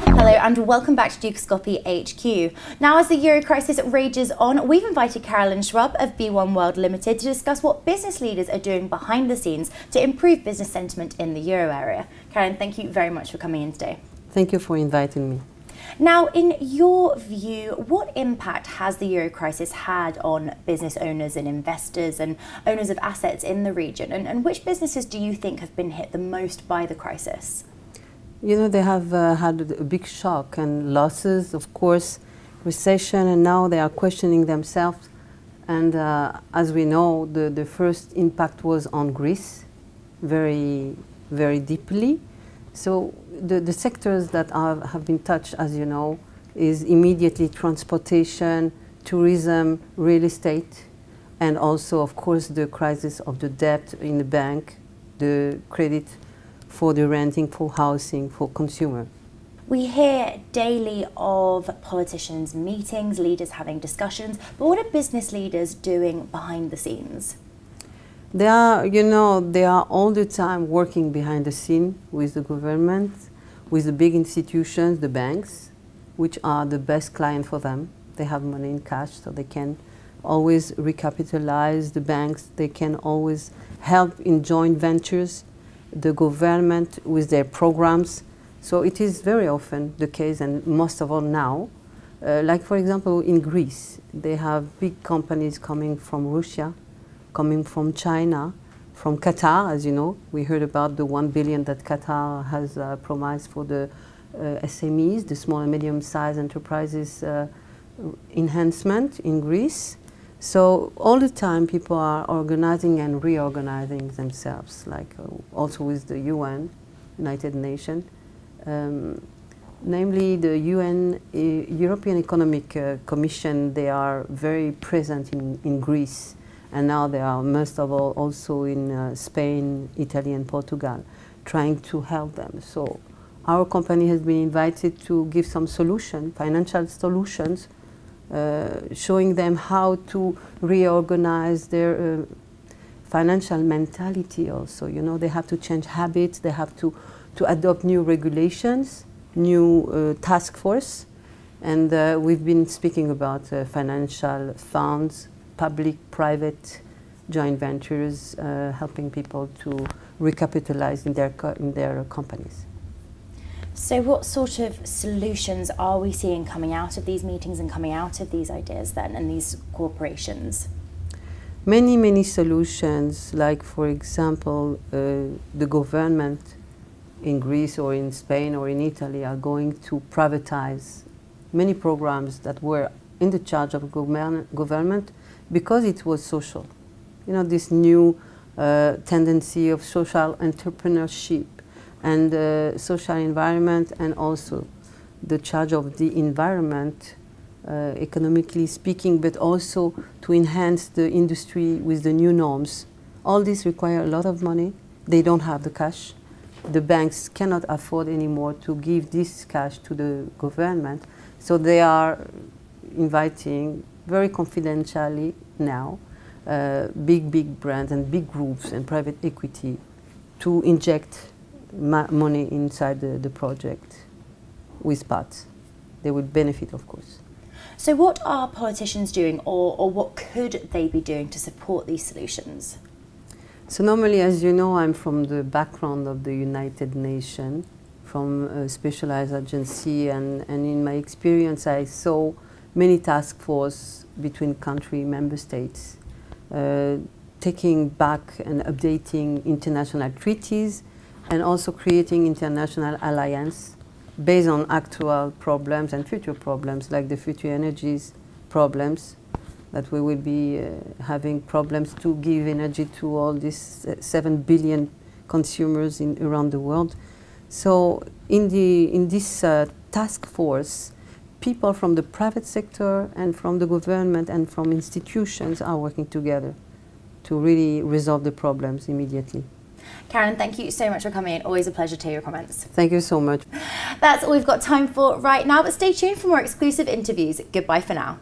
Hello and welcome back to Dukascopy HQ. Now, as the Euro crisis rages on, we've invited Carolyn Schwab of Be1World Limited to discuss what business leaders are doing behind the scenes to improve business sentiment in the Euro area. Carolyn, thank you very much for coming in today. Thank you for inviting me. Now, in your view, what impact has the Euro crisis had on business owners and investors and owners of assets in the region? And which businesses do you think have been hit the most by the crisis? You know, they have had a big shock and losses, of course, recession, and now they are questioning themselves. And as we know, the first impact was on Greece, very, very deeply. So the sectors that have been touched, as you know, is immediately transportation, tourism, real estate, and also, of course, the crisis of the debt in the bank, the credit for the renting, for housing, for consumer. We hear daily of politicians' meetings, leaders having discussions, but what are business leaders doing behind the scenes? They are, you know, they are all the time working behind the scene with the government, with the big institutions, the banks, which are the best client for them. They have money in cash, so they can always recapitalize the banks. They can always help in joint ventures, the government with their programs. So it is very often the case, and most of all now. Like, for example, in Greece, they have big companies coming from Russia, coming from China, from Qatar, as you know. We heard about the 1 billion that Qatar has promised for the SMEs, the small and medium-sized enterprises enhancement in Greece. So all the time people are organizing and reorganizing themselves, like also with the UN, United Nations. Namely the UN, European Economic Commission, they are very present in Greece. And now they are most of all also in Spain, Italy and Portugal, trying to help them. So our company has been invited to give some solutions, financial solutions, showing them how to reorganize their financial mentality also. You know, they have to change habits, they have to adopt new regulations, new task force. And we've been speaking about financial funds, public-private joint ventures, helping people to recapitalize in their companies. So what sort of solutions are we seeing coming out of these meetings and coming out of these ideas then and these corporations? Many, many solutions, like for example, the government in Greece or in Spain or in Italy are going to privatize many programs that were in the charge of government because it was social. You know, this new tendency of social entrepreneurship and social environment, and also the charge of the environment, economically speaking, but also to enhance the industry with the new norms. All this require a lot of money. They don't have the cash. The banks cannot afford anymore to give this cash to the government. So they are inviting very confidentially now big brands and big groups and private equity to inject money inside the project with parts. They would benefit, of course. So what are politicians doing, or what could they be doing to support these solutions? So normally, as you know, I'm from the background of the United Nations, from a specialized agency, and in my experience I saw many task forces between member states, taking back and updating international treaties, and also creating international alliance based on actual problems and future problems, like the future energies problems, that we will be having problems to give energy to all these 7 billion consumers around the world. So in this task force, people from the private sector and from the government and from institutions are working together to really resolve the problems immediately. Karen, thank you so much for coming in. Always a pleasure to hear your comments. Thank you so much. That's all we've got time for right now, but stay tuned for more exclusive interviews. Goodbye for now.